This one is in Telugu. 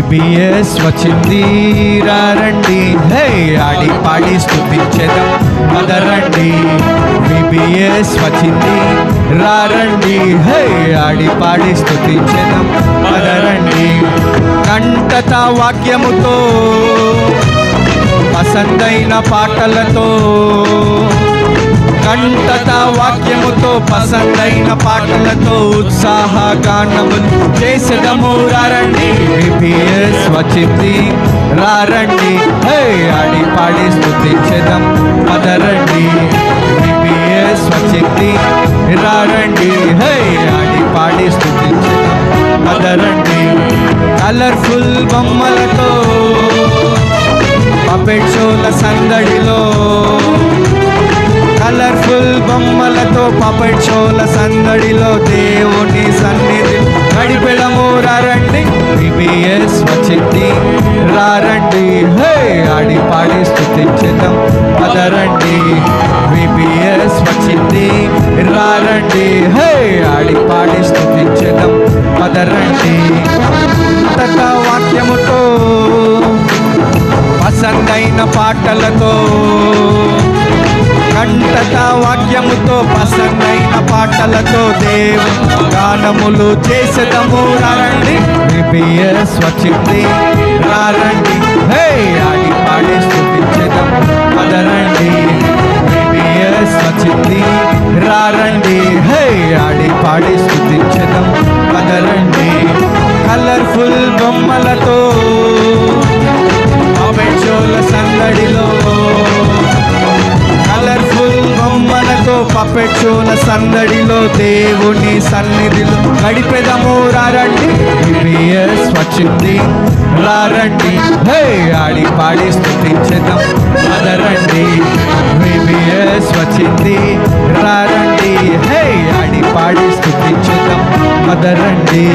VBS వచ్చింది రండి, హే ఆడి పాడి స్తుతించెదం పదరండి. VBS వచ్చింది రండి, హే ఆడి పాడి స్తుతించెదం పదరండి. కంటత వాక్యముతో పసందైన పాటలతో, కంటత వాక్యముతో పసందైన పాటలతో ఉత్సాహ గానములు చేసేదము రండి. VBS వచ్చింది రండి, హే ఆడి పాడి స్తుతించెదం పదరండి. VBS వచ్చింది రండి, హే ఆడి పాడి స్తుతించెదం పదరండి. కలర్ఫుల్ బొమ్మలతో పపెట్ షోల సందడిలో, కలర్ఫుల్ బొమ్మలతో పపెట్ షోల సందడిలో దేవుని సన్నిధి గడిపెడము రండి. VBS వచ్చింది రండి, హే ఆడి పాడి స్తుతించెదం పదరండి. VBS వచ్చింది రండి, హే ఆడి పాడి స్తుతించెదం పదరండి. అంతట వాక్యముతో పసందైన పాటలతో, కంటత వాక్యముతో పసందైన పాటలతో దేవుని గానములు చేసేదము రండి. VBS వచ్చింది రండి, హే ఆడి పాడి స్తుతించెదం పదరండి. VBS వచ్చింది రండి, హే ఆడి పాడి స్తుతించెదం పదరండి. కలర్ఫుల్ బొమ్మలతో పపెట్ షోల సందడిలో, కలర్ఫుల్ బొమ్మలతో పపెట్ షోల సందడిలో దేవుని సన్నిధిలో గడిపెదము రండి. VBS వచ్చింది రండి, హే ఆడి పాడి స్తుతించెదం పదరండి. VBS వచ్చింది రండి, హే ఆడి పాడి స్తుతించెదం పదరండి.